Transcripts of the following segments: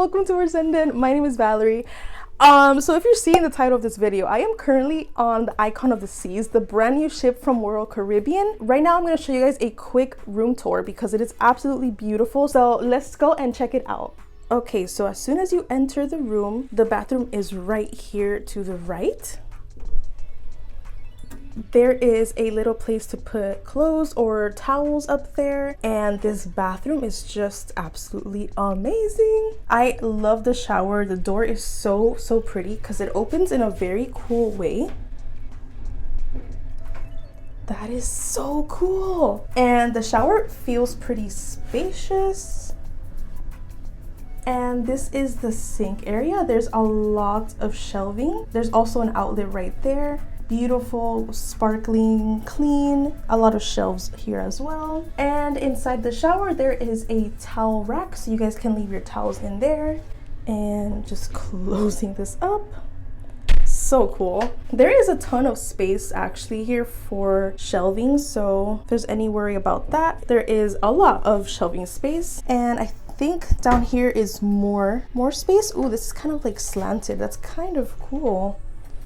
welcome to our Zen Den. My name is Valerie. So if you're seeing the title of this video, I am currently on the Icon of the Seas, the brand new ship from Royal Caribbean. Right now I'm going to show you guys a quick room tour because it is absolutely beautiful. So let's go and check it out. Okay, so as soon as you enter the room, the bathroom is right here to the right. There is a little place to put clothes or towels up there, and this bathroom is just absolutely amazing. I love the shower. The door is so pretty because it opens in a very cool way. That is so cool. And the shower feels pretty spacious. And this is the sink area. There's a lot of shelving. There's also an outlet right there. Beautiful, sparkling, clean. A lot of shelves here as well. And inside the shower, there is a towel rack, so you guys can leave your towels in there. And just closing this up. So cool. There is a ton of space actually here for shelving, so if there's any worry about that, there is a lot of shelving space. And I think down here is more space. Ooh, this is kind of like slanted. That's kind of cool.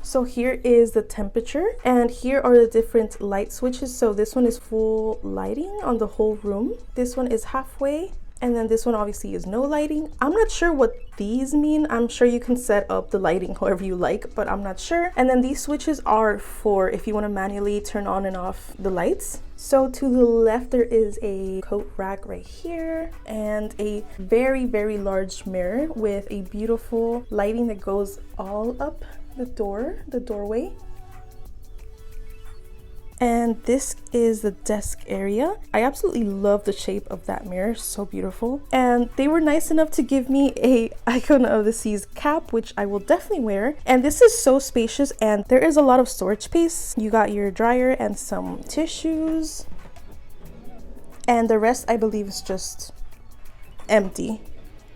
So here is the temperature, and here are the different light switches. So this one is full lighting on the whole room. This one is halfway, and then this one obviously is no lighting. I'm not sure what these mean. I'm sure you can set up the lighting however you like, but I'm not sure. And then these switches are for if you want to manually turn on and off the lights. So to the left, there is a coat rack right here and a very large mirror with a beautiful lighting that goes all up the doorway. And this is the desk area. I absolutely love the shape of that mirror, so beautiful. And they were nice enough to give me a Icon of the Seas cap, which I will definitely wear. And this is so spacious, and there is a lot of storage space. You got your dryer and some tissues, and the rest I believe is just empty.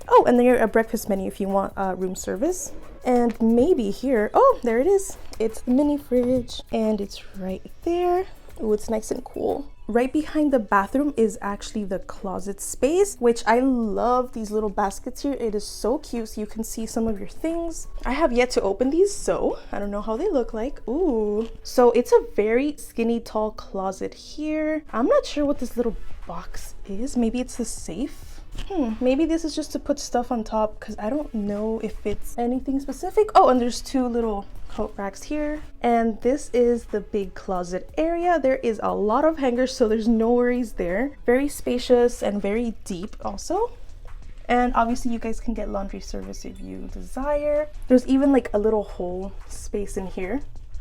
Oh, and there's a breakfast menu if you want room service. And maybe here, oh, there it is. It's the mini fridge, and it's right there. Oh, it's nice and cool. Right behind the bathroom is actually the closet space, which I love these little baskets here. It is so cute, so you can see some of your things. I have yet to open these, so I don't know how they look like. Ooh. So it's a very skinny, tall closet here. I'm not sure what this little box is. Maybe it's the safe. Maybe this is just to put stuff on top because I don't know if it's anything specific. Oh, and there's two little coat racks here. And this is the big closet area. There is a lot of hangers, so there's no worries there. Very spacious and very deep also. And obviously you guys can get laundry service if you desire. There's even like a little hole space in here.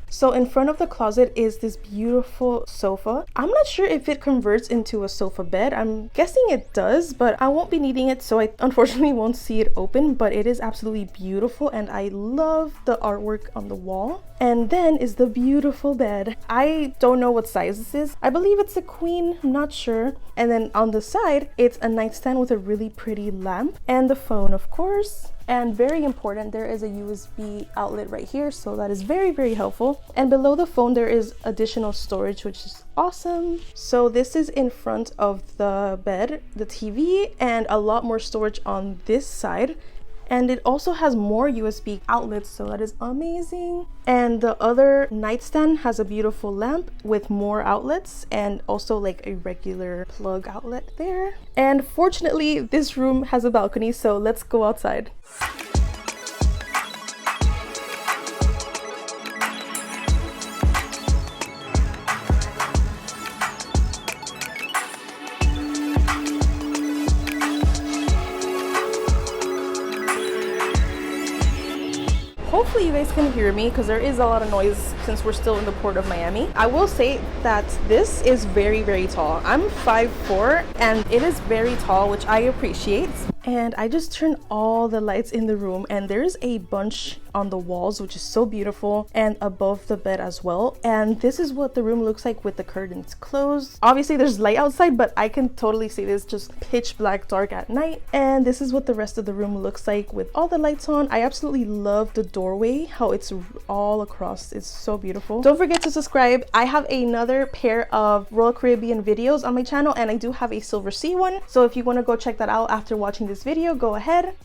So in front of the closet is this beautiful sofa. I'm not sure if it converts into a sofa bed. I'm guessing it does, but I won't be needing it, so I unfortunately won't see it open, but it is absolutely beautiful and I love the artwork on the wall. And then is the beautiful bed. I don't know what size this is. I believe it's a queen, I'm not sure. And then on the side, it's a nightstand with a really pretty lamp and the phone, of course. And very important, there is a USB outlet right here, so that is very helpful. And below the phone, there is additional storage, which is awesome. So this is in front of the bed, the TV, and a lot more storage on this side. And it also has more USB outlets, so that is amazing. And the other nightstand has a beautiful lamp with more outlets and also like a regular plug outlet there. And fortunately, this room has a balcony, so let's go outside. Hopefully you guys can hear me because there is a lot of noise since we're still in the port of Miami. I will say that this is very tall. I'm 5'4" and it is very tall, which I appreciate. And I just turned all the lights in the room, and there's a bunch on the walls, which is so beautiful, and above the bed as well. And this is what the room looks like with the curtains closed. Obviously there's light outside, but I can totally see this just pitch black dark at night. And this is what the rest of the room looks like with all the lights on. I absolutely love the doorway, how it's all across. It's so beautiful. Don't forget to subscribe. I have another pair of Royal Caribbean videos on my channel, and I do have a Silver Sea one. So if you want to go check that out after watching this video, go ahead.